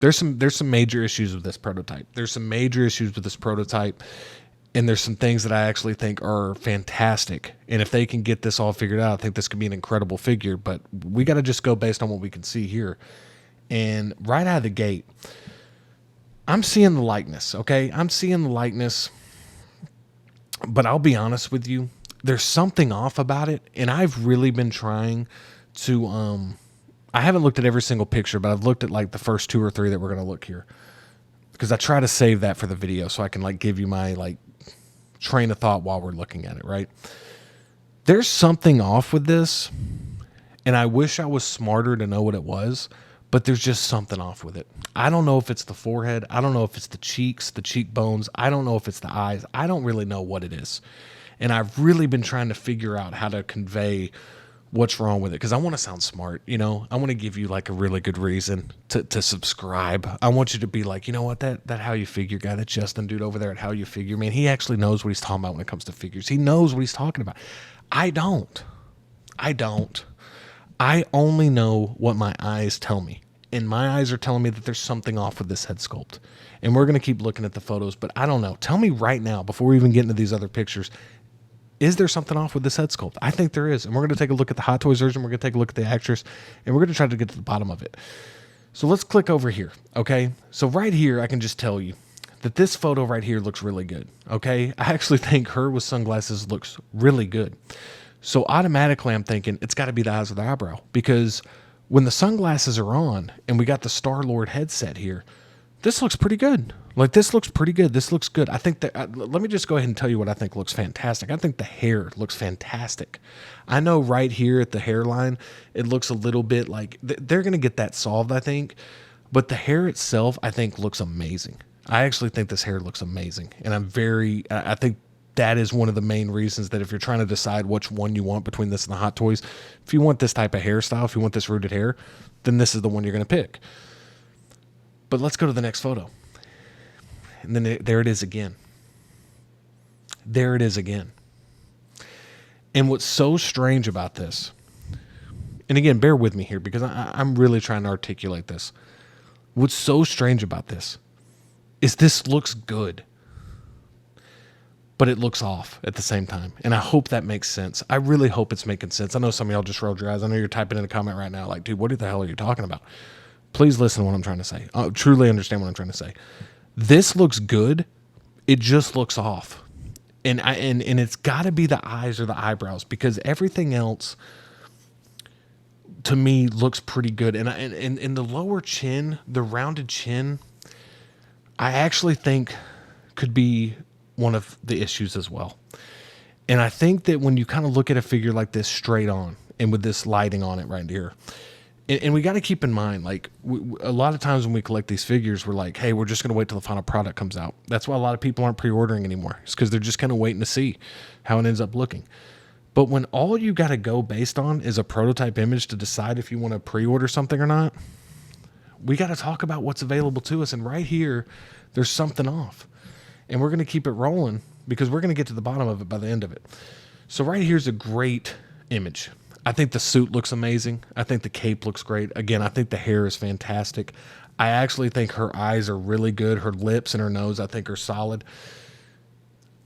There's some major issues with this prototype. There's some major issues with this prototype, and there's some things that I actually think are fantastic. And if they can get this all figured out, I think this could be an incredible figure. But we got to just go based on what we can see here. And right out of the gate, I'm seeing the likeness. Okay, I'm seeing the likeness. But I'll be honest with you, there's something off about it, and I've really been trying to. I haven't looked at every single picture, but I've looked at like the first two or three that we're going to look here, because I try to save that for the video so I can like give you my like train of thought while we're looking at it. Right? There's something off with this, and I wish I was smarter to know what it was. But there's just something off with it. I don't know if it's the forehead. I don't know if it's the cheeks, the cheekbones. I don't know if it's the eyes. I don't really know what it is. And I've really been trying to figure out how to convey what's wrong with it, because I want to sound smart. You know, I want to give you like a really good reason to subscribe. I want you to be like, you know what, that How You Figure guy, that Justin dude over there at How You Figure, man, he actually knows what he's talking about when it comes to figures. He knows what he's talking about. I don't. I only know what my eyes tell me. And my eyes are telling me that there's something off with this head sculpt. And we're going to keep looking at the photos, but I don't know. Tell me right now, before we even get into these other pictures, is there something off with this head sculpt? I think there is. And we're going to take a look at the Hot Toys version. We're going to take a look at the actress, and we're going to try to get to the bottom of it. So let's click over here, okay? So right here, I can just tell you that this photo right here looks really good, okay? I actually think her with sunglasses looks really good. So automatically I'm thinking it's got to be the eyes with the eyebrow, because when the sunglasses are on and we got the Star-Lord headset here, this looks pretty good. Like, this looks pretty good. This looks good. I think that, let me just go ahead and tell you what I think looks fantastic. I think the hair looks fantastic. I know right here at the hairline, it looks a little bit like they're going to get that solved, I think. But the hair itself, I think, looks amazing. I actually think this hair looks amazing. And I think that is one of the main reasons that if you're trying to decide which one you want between this and the Hot Toys, if you want this type of hairstyle, if you want this rooted hair, then this is the one you're going to pick. But let's go to the next photo. And then there it is again. There it is again. And what's so strange about this, and again, bear with me here because I'm really trying to articulate this. What's so strange about this is this looks good, but it looks off at the same time. And I hope that makes sense. I really hope it's making sense. I know some of y'all just rolled your eyes. I know you're typing in a comment right now like, dude, what the hell are you talking about? Please listen to what I'm trying to say. I truly understand what I'm trying to say. This looks good. It just looks off. And it's got to be the eyes or the eyebrows, because everything else to me looks pretty good. And in the lower chin, the rounded chin, I actually think could be one of the issues as well. And I think that when you kind of look at a figure like this straight on and with this lighting on it right here, and we got to keep in mind, like, a lot of times when we collect these figures, we're like, hey, we're just going to wait till the final product comes out. That's why a lot of people aren't pre-ordering anymore. It's because they're just kind of waiting to see how it ends up looking. But when all you got to go based on is a prototype image to decide if you want to pre-order something or not, we got to talk about what's available to us. And right here, there's something off. And we're going to keep it rolling because we're going to get to the bottom of it by the end of it. So right here's a great image. I think the suit looks amazing. I think the cape looks great. Again, I think the hair is fantastic. I actually think her eyes are really good. Her lips and her nose, I think, are solid.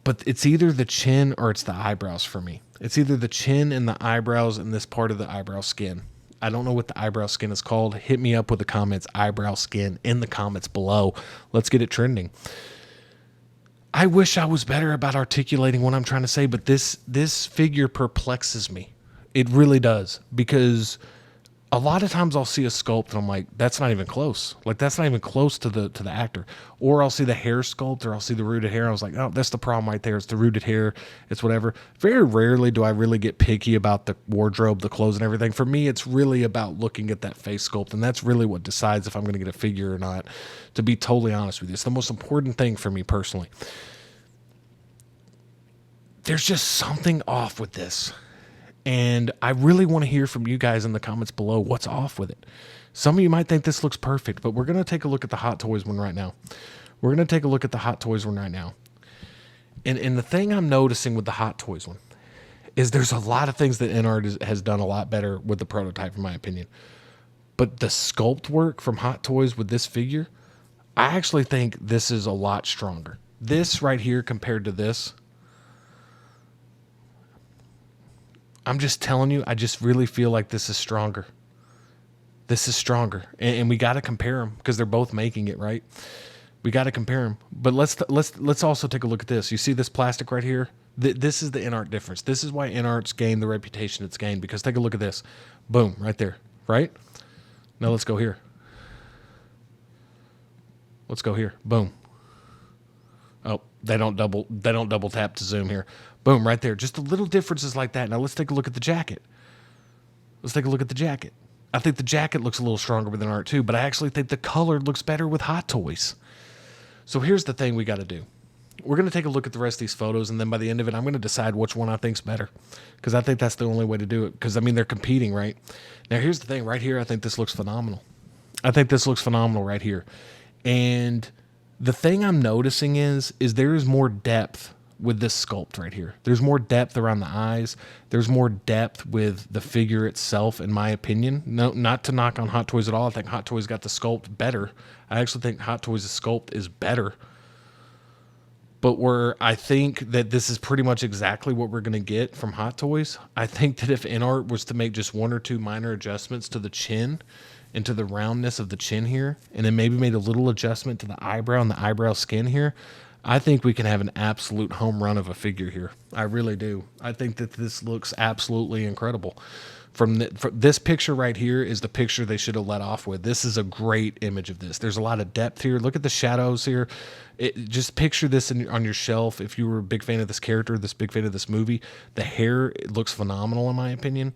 But it's either the chin or it's the eyebrows for me. It's either the chin and the eyebrows and this part of the eyebrow skin. I don't know what the eyebrow skin is called. Hit me up with the comments, eyebrow skin, in the comments below. Let's get it trending. I wish I was better about articulating what I'm trying to say, but this figure perplexes me. It really does, because a lot of times I'll see a sculpt and I'm like, that's not even close. Like, that's not even close to the actor. Or I'll see the hair sculpt, or I'll see the rooted hair. I was like, oh, that's the problem right there. It's the rooted hair. It's whatever. Very rarely do I really get picky about the wardrobe, the clothes and everything. For me, it's really about looking at that face sculpt. And that's really what decides if I'm going to get a figure or not, to be totally honest with you. It's the most important thing for me personally. There's just something off with this. And I really want to hear from you guys in the comments below what's off with it. Some of you might think this looks perfect, but we're going to take a look at the Hot Toys one right now. We're going to take a look at the Hot Toys one right now. And the thing I'm noticing with the Hot Toys one is there's a lot of things that InArt has done a lot better with the prototype, in my opinion. But the sculpt work from Hot Toys with this figure, I actually think this is a lot stronger. This right here compared to this, I'm just telling you, I just really feel like this is stronger. This is stronger, and we got to compare them because they're both making it, right? We got to compare them. But let's also take a look at this. You see this plastic right here? This is the InArt difference. This is why InArt's gained the reputation it's gained, because take a look at this. Boom, right there, right? Now let's go here. Let's go here. Boom. Oh, they don't double tap to zoom here. Boom, right there. Just the little differences like that. Now let's take a look at the jacket. Let's take a look at the jacket. I think the jacket looks a little stronger with InArt too, but I actually think the color looks better with Hot Toys. So here's the thing we got to do. We're going to take a look at the rest of these photos, and then by the end of it, I'm going to decide which one I think's better, because I think that's the only way to do it, because, I mean, they're competing, right? Now, here's the thing. Right here, I think this looks phenomenal. I think this looks phenomenal right here. And the thing I'm noticing is there is more depth with this sculpt right here. There's more depth around the eyes. There's more depth with the figure itself, in my opinion. No, not to knock on Hot Toys at all. I think Hot Toys got the sculpt better. I actually think Hot Toys' sculpt is better. But where I think that this is pretty much exactly what we're going to get from Hot Toys, I think that if InArt was to make just one or two minor adjustments to the chin and to the roundness of the chin here, and then maybe made a little adjustment to the eyebrow and the eyebrow skin here, I think we can have an absolute home run of a figure here. I really do. I think that this looks absolutely incredible. From this picture right here is the picture they should have let off with. This is a great image of this. There's a lot of depth here. Look at the shadows here. Just picture this on your shelf. If you were a big fan of this character, this big fan of this movie, the hair, it looks phenomenal in my opinion.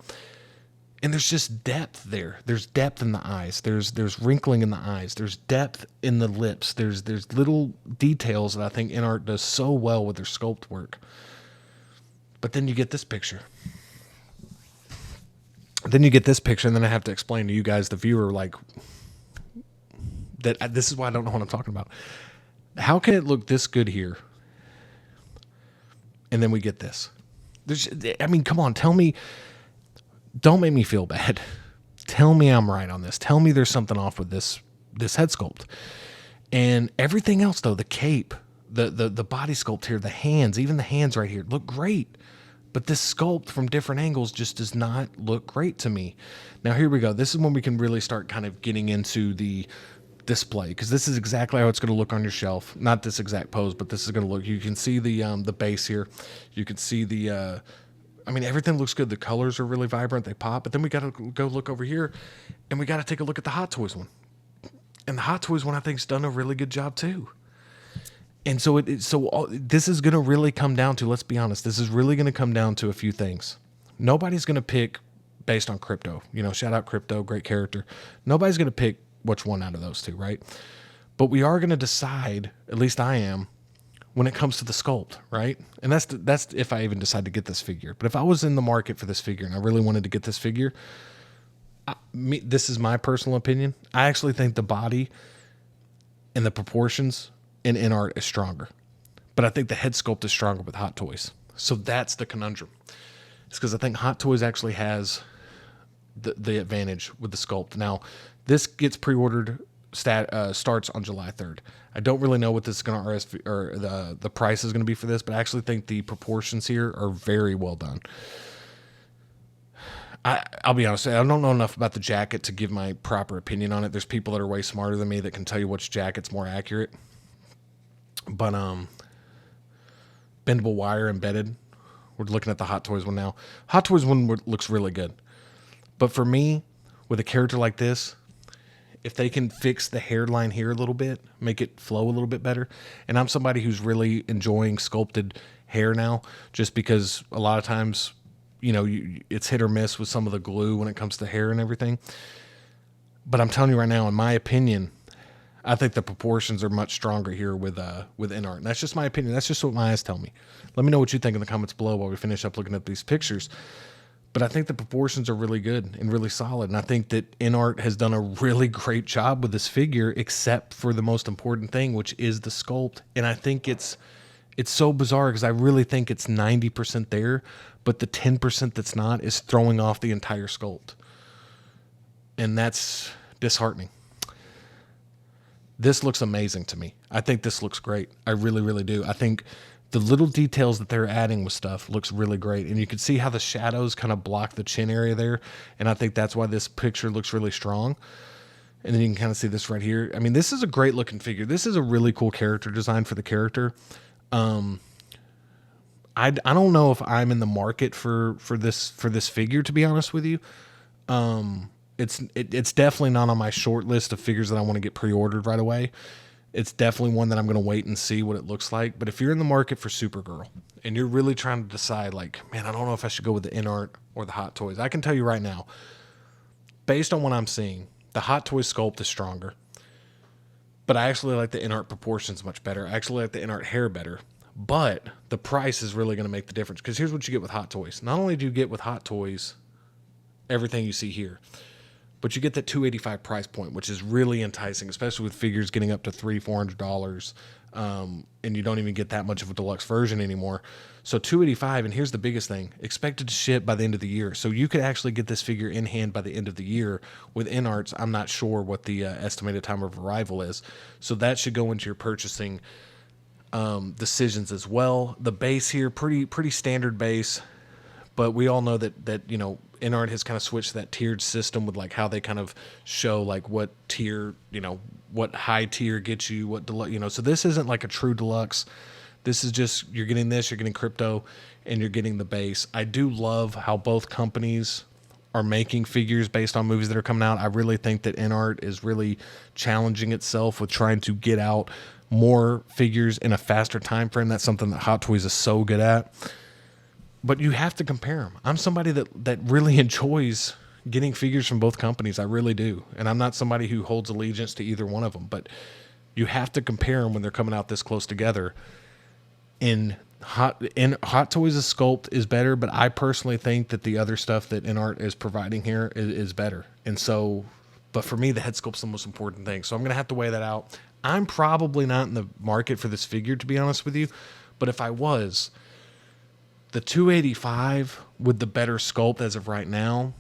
And there's just depth there. There's depth in the eyes. There's wrinkling in the eyes. There's depth in the lips. There's little details that I think InArt does so well with their sculpt work. But then you get this picture. And then I have to explain to you guys, the viewer, like, that this is why I don't know what I'm talking about. How can it look this good here? And then we get this. I mean, come on, tell me. Don't make me feel bad. Tell me I'm right on this. Tell me there's something off with this head sculpt. And everything else, though, the cape, the body sculpt here, the hands, even the hands right here, look great. But this sculpt from different angles just does not look great to me. Now, here we go. This is when we can really start kind of getting into the display, because this is exactly how it's going to look on your shelf. Not this exact pose, but this is going to look. You can see the base here. You can see the... I mean, everything looks good. The colors are really vibrant. They pop. But then we got to go look over here, and we got to take a look at the Hot Toys one. And the Hot Toys one, I think, has done a really good job, too. And so this is going to really come down to, let's be honest, this is really going to come down to a few things. Nobody's going to pick based on Crypto. You know, shout out Crypto, great character. Nobody's going to pick which one out of those two, right? But we are going to decide, at least I am, when it comes to the sculpt, right? And that's if I even decide to get this figure. But if I was in the market for this figure and I really wanted to get this figure, this is my personal opinion. I actually think the body and the proportions in InArt is stronger. But I think the head sculpt is stronger with Hot Toys. So that's the conundrum. It's because I think Hot Toys actually has the advantage with the sculpt. Now, this gets pre-ordered, starts on July 3rd. I don't really know what this is going to or the price is going to be for this, but I actually think the proportions here are very well done. I'll be honest, I don't know enough about the jacket to give my proper opinion on it. There's people that are way smarter than me that can tell you which jacket's more accurate. But bendable wire embedded. We're looking at the Hot Toys one now. Hot Toys one looks really good. But for me, with a character like this, if they can fix the hairline here a little bit, make it flow a little bit better. And I'm somebody who's really enjoying sculpted hair now, just because a lot of times, you know, it's hit or miss with some of the glue when it comes to hair and everything. But I'm telling you right now, in my opinion, I think the proportions are much stronger here with InArt. And that's just my opinion. That's just what my eyes tell me. Let me know what you think in the comments below while we finish up looking at these pictures. But I think the proportions are really good and really solid. And I think that InArt has done a really great job with this figure, except for the most important thing, which is the sculpt. And I think it's so bizarre because I really think it's 90% there, but the 10% that's not is throwing off the entire sculpt. And that's disheartening. This looks amazing to me. I think this looks great. I really, really do. I think the little details that they're adding with stuff looks really great. And you can see how the shadows kind of block the chin area there. And I think that's why this picture looks really strong. And then you can kind of see this right here. I mean, this is a great looking figure. This is a really cool character design for the character. I don't know if I'm in the market for this figure, to be honest with you. It's definitely not on my short list of figures that I want to get pre-ordered right away. It's definitely one that I'm going to wait and see what it looks like. But if you're in the market for Supergirl and you're really trying to decide, like, man, I don't know if I should go with the InArt or the Hot Toys, I can tell you right now, based on what I'm seeing, the Hot Toys sculpt is stronger. But I actually like the InArt proportions much better. I actually like the InArt hair better. But the price is really going to make the difference. Because here's what you get with Hot Toys. Not only do you get with Hot Toys everything you see here, but you get that $285 price point, which is really enticing, especially with figures getting up to $300-$400, and you don't even get that much of a deluxe version anymore. So $285, and here's the biggest thing: expected to ship by the end of the year. So you could actually get this figure in hand by the end of the year. With InArts, I'm not sure what the estimated time of arrival is, so that should go into your purchasing decisions as well. The base here, pretty standard base. But we all know that you know, InArt has kind of switched to that tiered system with like how they kind of show like what tier, you know, what high tier gets you, what deluxe, you know. So this isn't like a true deluxe. This is just, you're getting this, you're getting crypto, and you're getting the base. I do love how both companies are making figures based on movies that are coming out. I really think that InArt is really challenging itself with trying to get out more figures in a faster time frame. That's something that Hot Toys is so good at. But you have to compare them. I'm somebody that really enjoys getting figures from both companies. I really do. And I'm not somebody who holds allegiance to either one of them. But you have to compare them when they're coming out this close together. In Hot Toys' sculpt is better, but I personally think that the other stuff that InArt is providing here is better. And so, but for me, the head sculpt's the most important thing. So I'm going to have to weigh that out. I'm probably not in the market for this figure, to be honest with you. But if I was, the $285 with the better sculpt as of right now,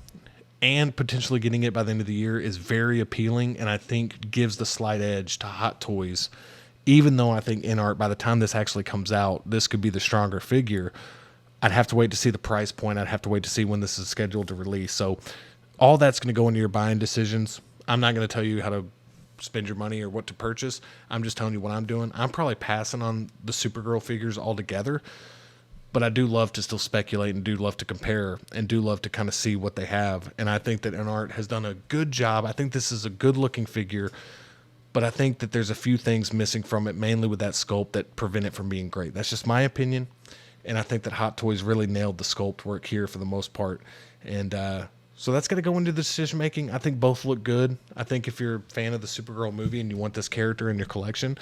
and potentially getting it by the end of the year, is very appealing, and I think gives the slight edge to Hot Toys. Even though I think InArt, by the time this actually comes out, this could be the stronger figure. I'd have to wait to see the price point. I'd have to wait to see when this is scheduled to release. So all that's going to go into your buying decisions. I'm not going to tell you how to spend your money or what to purchase. I'm just telling you what I'm doing. I'm probably passing on the Supergirl figures altogether. But I do love to still speculate and do love to compare and do love to kind of see what they have. And I think that InArt has done a good job. I think this is a good looking figure, but I think that there's a few things missing from it, mainly with that sculpt, that prevent it from being great. That's just my opinion. And I think that Hot Toys really nailed the sculpt work here for the most part. And so that's going to go into the decision making. I think both look good. I think if you're a fan of the Supergirl movie and you want this character in your collection,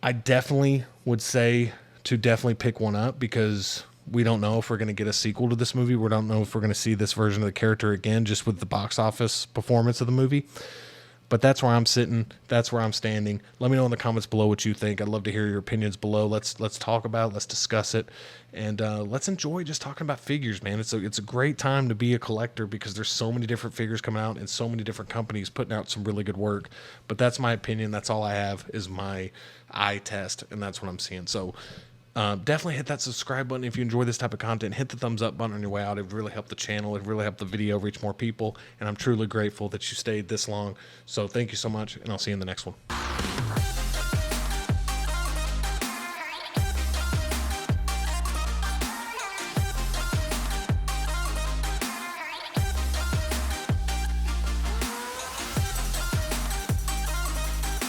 I definitely would say to definitely pick one up, because we don't know if we're going to get a sequel to this movie. We don't know if we're going to see this version of the character again, just with the box office performance of the movie. But that's where I'm sitting. That's where I'm standing. Let me know in the comments below what you think. I'd love to hear your opinions below. Let's talk about it. Let's discuss it. And let's enjoy just talking about figures, man. It's a great time to be a collector, because there's so many different figures coming out and so many different companies putting out some really good work. But that's my opinion. That's all I have is my eye test, and that's what I'm seeing. So definitely hit that subscribe button if you enjoy this type of content. Hit the thumbs up button on your way out. It really helped the channel. It really helped the video reach more people. And I'm truly grateful that you stayed this long. So thank you so much, and I'll see you in the next one.